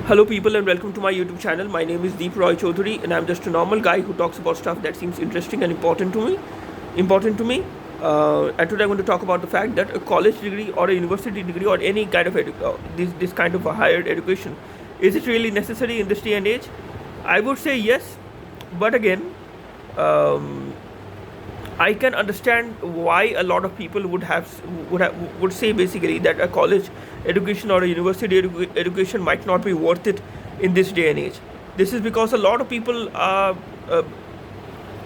Hello, people, and welcome to my YouTube channel. My name is Deep Roy Chaudhary, and I'm just a normal guy who talks about stuff that seems interesting and important to me. And today I'm going to talk about the fact that a college degree or a university degree or any kind of this kind of a higher education, is it really necessary in this day and age? I would say yes, but again, um, I can understand why a lot of people would say basically that a college education or a university education might not be worth it in this day and age. This is because a lot of people are.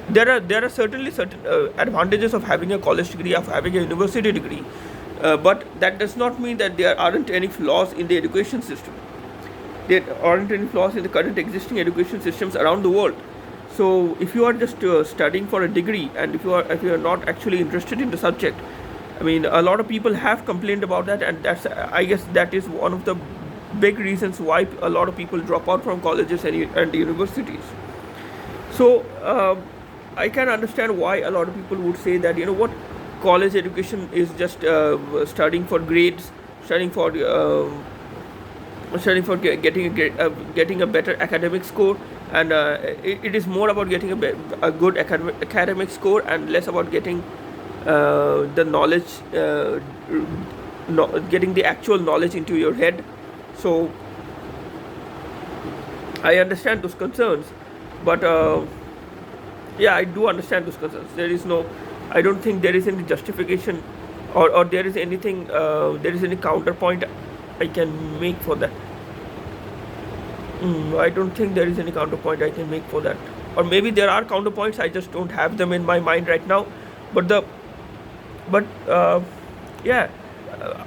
There are certainly certain advantages of having a college degree, of having a university degree, but that does not mean that there aren't any flaws in the education system. There aren't any flaws in the current existing education systems around the world. So if you are just studying for a degree, and if you are not actually interested in the subject, I mean, a lot of people have complained about that, and that's, I guess, that is one of the big reasons why a lot of people drop out from colleges and universities. So I can understand why a lot of people would say that, what, college education is just studying for grades, studying for getting a better academic score, and it is more about getting a good academic score and less about getting the knowledge, getting the actual knowledge into your head. So I understand those concerns, but yeah, I do understand those concerns. I don't think there is any justification, or there is any counterpoint I can make for that. I don't think there is any counterpoint I can make for that. Or maybe there are counterpoints, I just don't have them in my mind right now. But but yeah,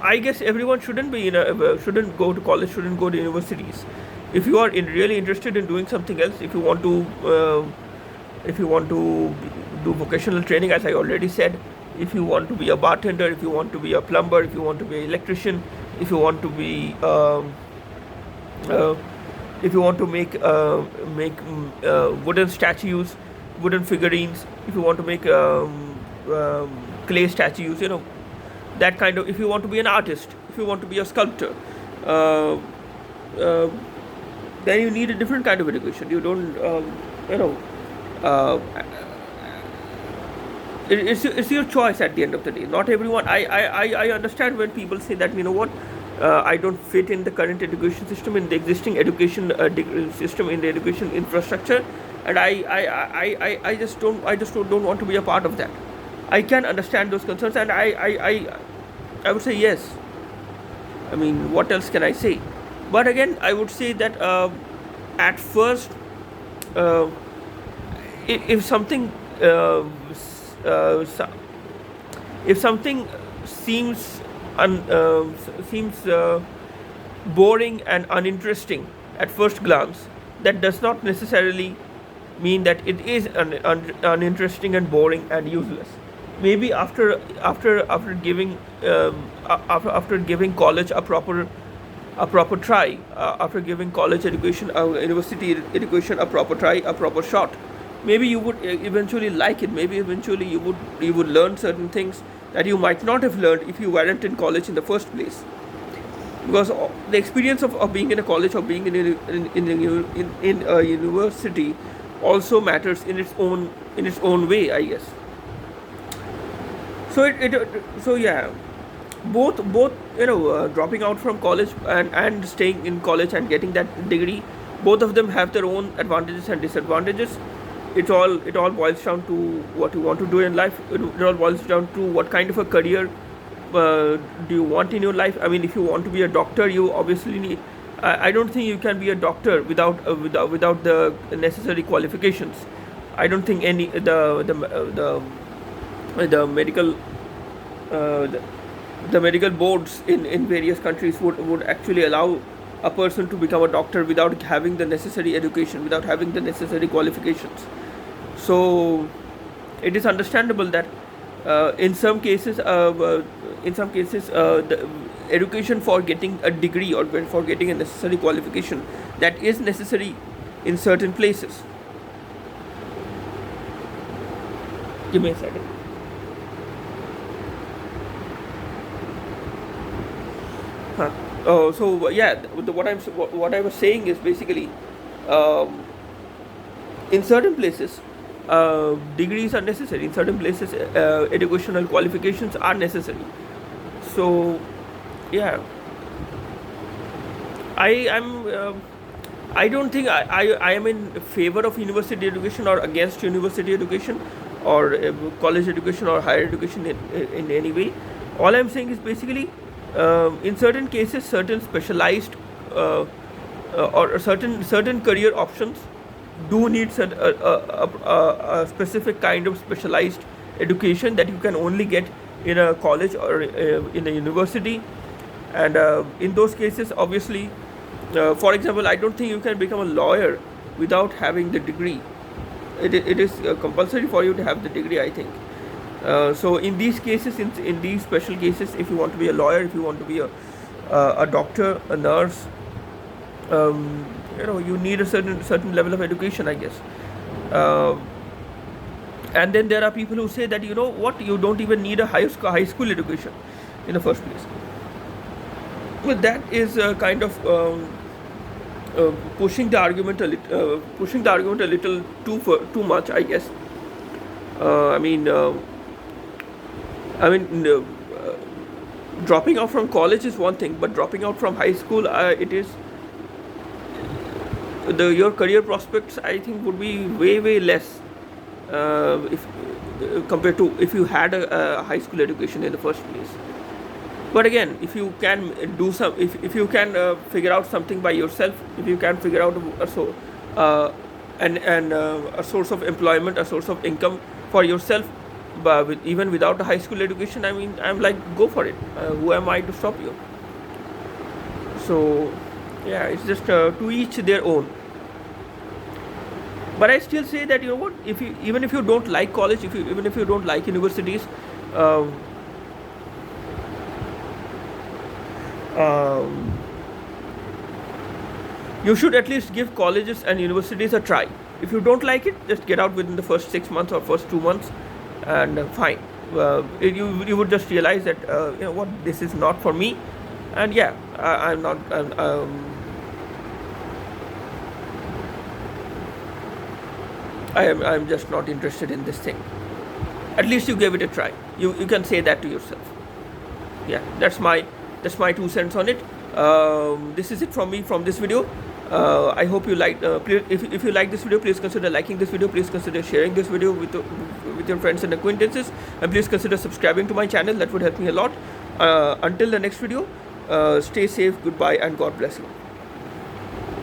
I guess everyone shouldn't go to college, shouldn't go to universities. If you are really interested in doing something else, if you want to do vocational training, as I already said, if you want to be a bartender, if you want to be a plumber, if you want to be an electrician, if you want to be uh, if you want to make wooden statues, wooden figurines, if you want to make clay statues, that kind of. If you want to be an artist, if you want to be a sculptor, uh, uh, then you need a different kind of education. You don't, you know. Uh, it's your choice at the end of the day. Not everyone. I understand when people say that, what, I don't fit in the current education system, in the existing education system, in the education infrastructure, and I just don't want to be a part of that. I can understand those concerns, and I would say yes. I mean, what else can I say? But again, I would say that at first, uh, if something so- if something seems seems boring and uninteresting at first glance, that does not necessarily mean that it is uninteresting and boring and useless. Maybe after giving after giving college a proper try, after giving college education, university education a proper try, a proper shot, maybe you would eventually like it. Maybe eventually you would learn certain things that you might not have learned if you weren't in college in the first place. Because the experience of being in a college, or being in a university, also matters in its own way, I guess. So yeah, both dropping out from college and staying in college and getting that degree, both of them have their own advantages and disadvantages. It all boils down to what you want to do in life. It all boils down to what kind of a career do you want in your life. I mean, if you want to be a doctor, you obviously need. I don't think you can be a doctor without the necessary qualifications. I don't think any the medical uh, the, the medical boards in various countries would actually allow a person to become a doctor without having the necessary education, without having the necessary qualifications. So it is understandable that in some cases, the education for getting a degree, or for getting a necessary qualification, that is necessary in certain places. Give me a second. Huh. So yeah, what I was saying is basically, um, in certain places, degrees are necessary. In certain places, educational qualifications are necessary. So yeah, I am. I don't think I am in favor of university education or against university education or college education or higher education in any way. All I'm saying is basically, in certain cases, certain specialized or certain career options do need a specific kind of specialized education that you can only get in a college or in a university. And in those cases, obviously, for example, I don't think you can become a lawyer without having the degree. It is compulsory for you to have the degree, I think. So in these cases, in these special cases, if you want to be a lawyer, if you want to be a doctor, a nurse, you need a certain level of education, I guess. Um and then there are people who say that, you know what, you don't even need a high school education in the first place. Well, that is kind of pushing the argument a little too much, I guess. I mean, I mean, dropping out from college is one thing, but dropping out from high school, it is your career prospects, I think, would be way less if compared to if you had a high school education in the first place. But again, if you can do some, if you can figure out something by yourself, if you can figure out a source of employment, a source of income for yourself, but even without a high school education, I mean, I'm like, go for it. Who am I to stop you? So yeah, it's just to each their own. But I still say that, you know what, if you, even if you don't like college, even if you don't like universities, um, um, you should at least give colleges and universities a try. If you don't like it, just get out within the first 6 months or first 2 months, and fine. You would just realize that, you know what, this is not for me, and yeah, I'm not. I'm just not interested in this thing. At least you gave it a try. You can say that to yourself. Yeah, that's my 2 cents on it. This is it from me from this video. I hope you liked. If you like this video, please consider liking this video. Please consider sharing this video with your friends and acquaintances, and please consider subscribing to my channel. That would help me a lot. Until the next video, stay safe. Goodbye, and God bless you.